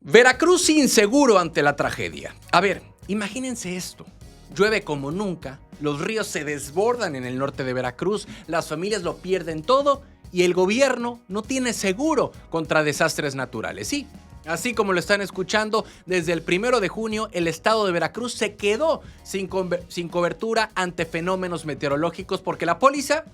Veracruz inseguro ante la tragedia. A ver, imagínense esto. Llueve como nunca, los ríos se desbordan en el norte de Veracruz, las familias lo pierden todo y el gobierno no tiene seguro contra desastres naturales. Sí, así como lo están escuchando, desde el 1 de junio el estado de Veracruz se quedó sin cobertura ante fenómenos meteorológicos porque la póliza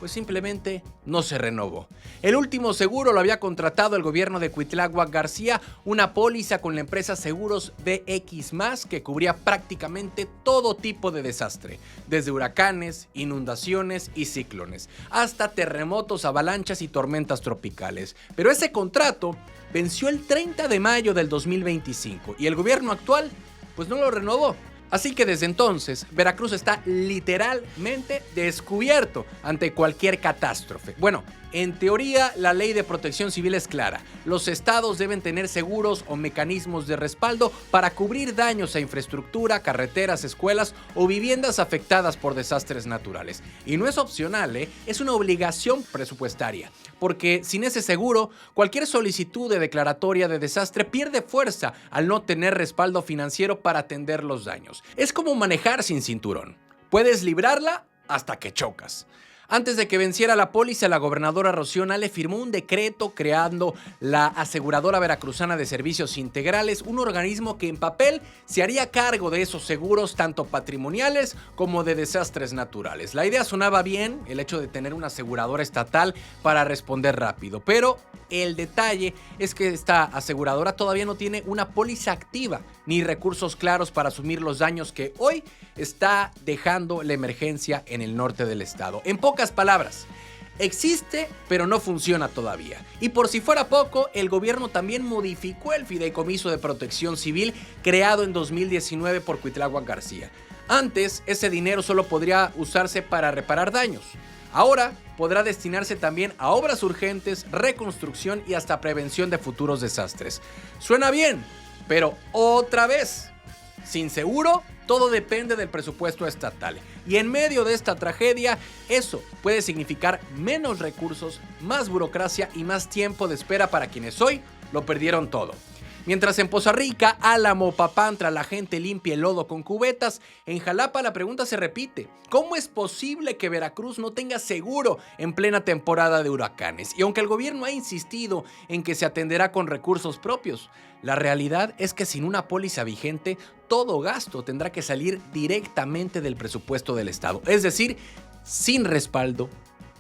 pues simplemente no se renovó. El último seguro lo había contratado el gobierno de Cuitláhuac García, una póliza con la empresa Seguros BX+, que cubría prácticamente todo tipo de desastre, desde huracanes, inundaciones y ciclones, hasta terremotos, avalanchas y tormentas tropicales. Pero ese contrato venció el 30 de mayo del 2025 y el gobierno actual pues no lo renovó. Así que desde entonces, Veracruz está literalmente descubierto ante cualquier catástrofe. Bueno, en teoría, la ley de protección civil es clara. Los estados deben tener seguros o mecanismos de respaldo para cubrir daños a infraestructura, carreteras, escuelas o viviendas afectadas por desastres naturales. Y no es opcional, es una obligación presupuestaria. Porque sin ese seguro, cualquier solicitud de declaratoria de desastre pierde fuerza al no tener respaldo financiero para atender los daños. Es como manejar sin cinturón. Puedes librarla hasta que chocas. Antes de que venciera la póliza, la gobernadora Rocío Nale firmó un decreto creando la Aseguradora Veracruzana de Servicios Integrales, un organismo que en papel se haría cargo de esos seguros tanto patrimoniales como de desastres naturales. La idea sonaba bien, el hecho de tener una aseguradora estatal para responder rápido, pero el detalle es que esta aseguradora todavía no tiene una póliza activa ni recursos claros para asumir los daños que hoy está dejando la emergencia en el norte del estado. En pocas palabras, existe pero no funciona todavía. Y por si fuera poco, el gobierno también modificó el Fideicomiso de Protección Civil creado en 2019 por Cuitláhuac García. Antes, ese dinero solo podría usarse para reparar daños. Ahora podrá destinarse también a obras urgentes, reconstrucción y hasta prevención de futuros desastres. Suena bien, pero otra vez, sin seguro, todo depende del presupuesto estatal. Y en medio de esta tragedia, eso puede significar menos recursos, más burocracia y más tiempo de espera para quienes hoy lo perdieron todo. Mientras en Poza Rica, Álamo, Papantla, la gente limpia el lodo con cubetas, en Jalapa la pregunta se repite. ¿Cómo es posible que Veracruz no tenga seguro en plena temporada de huracanes? Y aunque el gobierno ha insistido en que se atenderá con recursos propios, la realidad es que sin una póliza vigente, todo gasto tendrá que salir directamente del presupuesto del estado. Es decir, sin respaldo,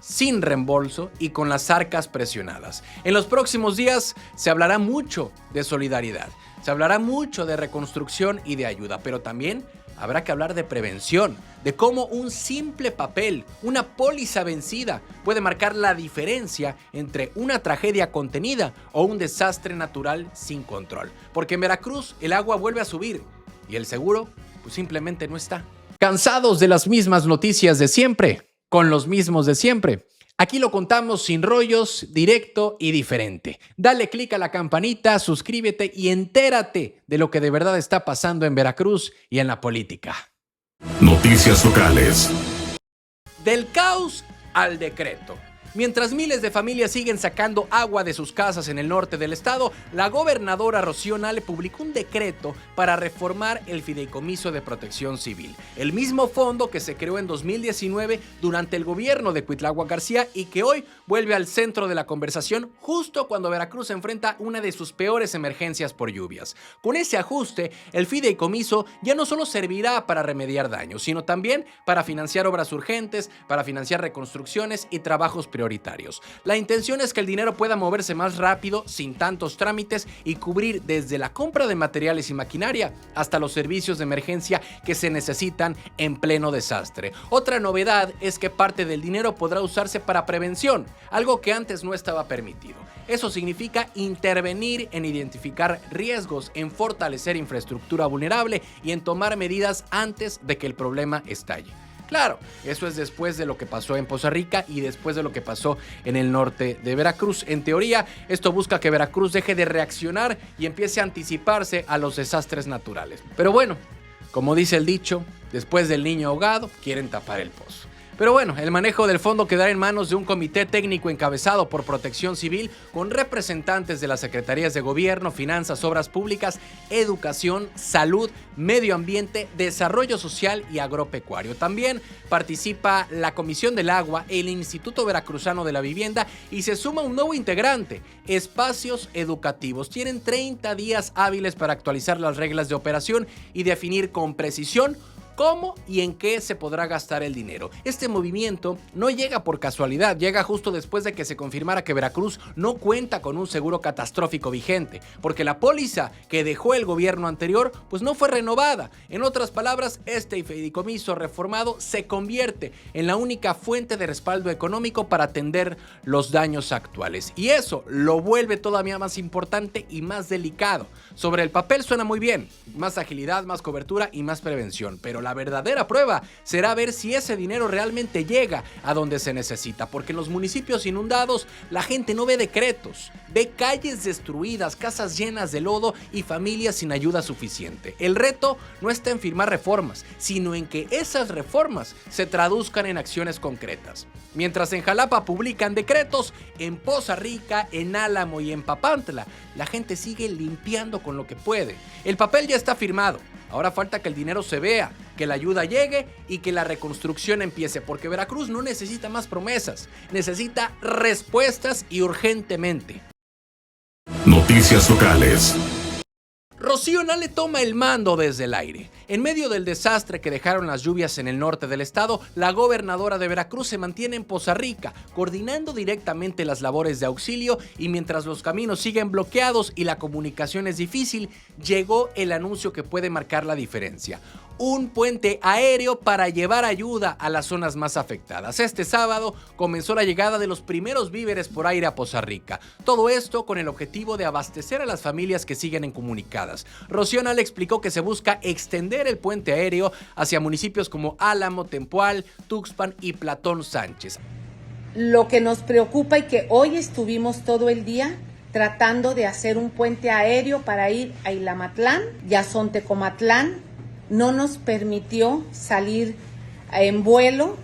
sin reembolso y con las arcas presionadas. En los próximos días se hablará mucho de solidaridad, se hablará mucho de reconstrucción y de ayuda, pero también habrá que hablar de prevención, de cómo un simple papel, una póliza vencida, puede marcar la diferencia entre una tragedia contenida o un desastre natural sin control. Porque en Veracruz el agua vuelve a subir y el seguro pues simplemente no está. ¿Cansados de las mismas noticias de siempre? Con los mismos de siempre. Aquí lo contamos sin rollos, directo y diferente. Dale click a la campanita, suscríbete y entérate de lo que de verdad está pasando en Veracruz y en la política. Noticias locales. Del caos al decreto. Mientras miles de familias siguen sacando agua de sus casas en el norte del estado, la gobernadora Rocío Nale publicó un decreto para reformar el Fideicomiso de Protección Civil, el mismo fondo que se creó en 2019 durante el gobierno de Cuitláhuac García y que hoy vuelve al centro de la conversación justo cuando Veracruz enfrenta una de sus peores emergencias por lluvias. Con ese ajuste, el fideicomiso ya no solo servirá para remediar daños, sino también para financiar obras urgentes, para financiar reconstrucciones y trabajos prioritarios. La intención es que el dinero pueda moverse más rápido, sin tantos trámites y cubrir desde la compra de materiales y maquinaria hasta los servicios de emergencia que se necesitan en pleno desastre. Otra novedad es que parte del dinero podrá usarse para prevención, algo que antes no estaba permitido. Eso significa intervenir en identificar riesgos, en fortalecer infraestructura vulnerable y en tomar medidas antes de que el problema estalle. Claro, eso es después de lo que pasó en Poza Rica y después de lo que pasó en el norte de Veracruz. En teoría, esto busca que Veracruz deje de reaccionar y empiece a anticiparse a los desastres naturales. Pero bueno, como dice el dicho, después del niño ahogado, quieren tapar el pozo. Pero bueno, el manejo del fondo quedará en manos de un comité técnico encabezado por Protección Civil con representantes de las Secretarías de Gobierno, Finanzas, Obras Públicas, Educación, Salud, Medio Ambiente, Desarrollo Social y Agropecuario. También participa la Comisión del Agua, el Instituto Veracruzano de la Vivienda y se suma un nuevo integrante, Espacios Educativos. Tienen 30 días hábiles para actualizar las reglas de operación y definir con precisión cómo y en qué se podrá gastar el dinero. Este movimiento no llega por casualidad, llega justo después de que se confirmara que Veracruz no cuenta con un seguro catastrófico vigente, porque la póliza que dejó el gobierno anterior pues no fue renovada. En otras palabras, este fideicomiso reformado se convierte en la única fuente de respaldo económico para atender los daños actuales. Y eso lo vuelve todavía más importante y más delicado. Sobre el papel suena muy bien, más agilidad, más cobertura y más prevención, pero la verdadera prueba será ver si ese dinero realmente llega a donde se necesita, porque en los municipios inundados la gente no ve decretos, ve calles destruidas, casas llenas de lodo y familias sin ayuda suficiente. El reto no está en firmar reformas, sino en que esas reformas se traduzcan en acciones concretas. Mientras en Jalapa publican decretos, en Poza Rica, en Álamo y en Papantla, la gente sigue limpiando con lo que puede. El papel ya está firmado. Ahora falta que el dinero se vea, que la ayuda llegue y que la reconstrucción empiece, porque Veracruz no necesita más promesas, necesita respuestas y urgentemente. Noticias locales. Rocío Nale toma el mando desde el aire. En medio del desastre que dejaron las lluvias en el norte del estado, la gobernadora de Veracruz se mantiene en Poza Rica, coordinando directamente las labores de auxilio, y mientras los caminos siguen bloqueados y la comunicación es difícil, llegó el anuncio que puede marcar la diferencia. Un puente aéreo para llevar ayuda a las zonas más afectadas. Este sábado comenzó la llegada de los primeros víveres por aire a Poza Rica. Todo esto con el objetivo de abastecer a las familias que siguen incomunicadas. Rocío Nale explicó que se busca extender el puente aéreo hacia municipios como Álamo, Tempoal, Tuxpan y Platón Sánchez. Lo que nos preocupa y que hoy estuvimos todo el día tratando de hacer un puente aéreo para ir a Ilamatlán y a Sontecomatlán, no nos permitió salir en vuelo.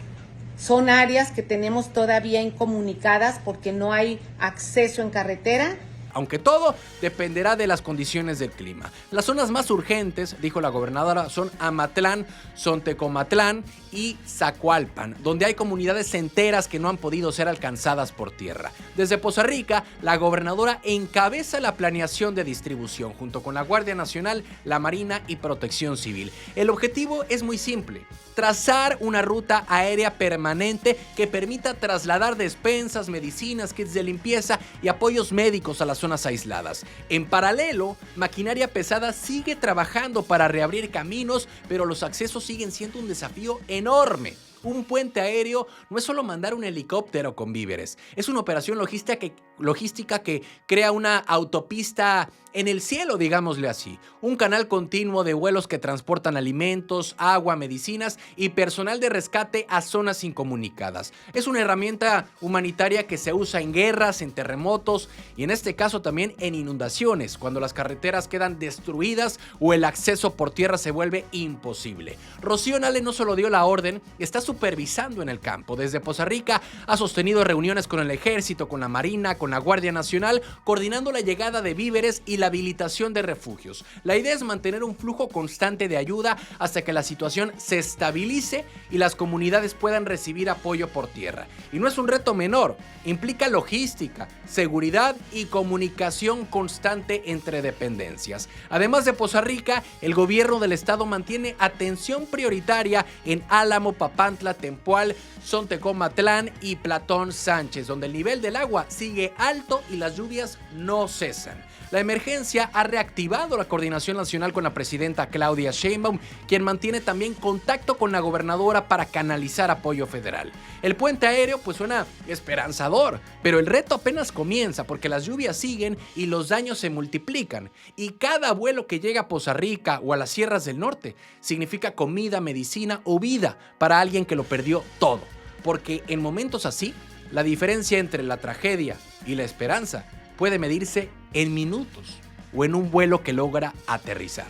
Son áreas que tenemos todavía incomunicadas porque no hay acceso en carretera. Aunque todo dependerá de las condiciones del clima. Las zonas más urgentes, dijo la gobernadora, son Amatlán, Sontecomatlán y Zacualpan, donde hay comunidades enteras que no han podido ser alcanzadas por tierra. Desde Poza Rica, la gobernadora encabeza la planeación de distribución junto con la Guardia Nacional, la Marina y Protección Civil. El objetivo es muy simple: trazar una ruta aérea permanente que permita trasladar despensas, medicinas, kits de limpieza y apoyos médicos a las zonas aisladas. En paralelo, maquinaria pesada sigue trabajando para reabrir caminos, pero los accesos siguen siendo un desafío enorme. Un puente aéreo no es solo mandar un helicóptero con víveres, es una operación logística que crea una autopista en el cielo, digámosle así. Un canal continuo de vuelos que transportan alimentos, agua, medicinas y personal de rescate a zonas incomunicadas. Es una herramienta humanitaria que se usa en guerras, en terremotos y en este caso también en inundaciones, cuando las carreteras quedan destruidas o el acceso por tierra se vuelve imposible. Rocío Nale no solo dio la orden, está supervisando en el campo. Desde Poza Rica ha sostenido reuniones con el Ejército, con la Marina, con la Guardia Nacional, coordinando la llegada de víveres y la habilitación de refugios. La idea es mantener un flujo constante de ayuda hasta que la situación se estabilice y las comunidades puedan recibir apoyo por tierra. Y no es un reto menor, implica logística, seguridad y comunicación constante entre dependencias. Además de Poza Rica, el gobierno del estado mantiene atención prioritaria en Álamo, Papantla, Tempoal, Sontecomatlán y Platón Sánchez, donde el nivel del agua sigue alto y las lluvias no cesan. La emergencia ha reactivado la coordinación nacional con la presidenta Claudia Sheinbaum, quien mantiene también contacto con la gobernadora para canalizar apoyo federal. El puente aéreo pues suena esperanzador, pero el reto apenas comienza porque las lluvias siguen y los daños se multiplican. Y cada vuelo que llega a Poza Rica o a las sierras del norte significa comida, medicina o vida para alguien que lo perdió todo. Porque en momentos así, la diferencia entre la tragedia y la esperanza puede medirse en minutos o en un vuelo que logra aterrizar.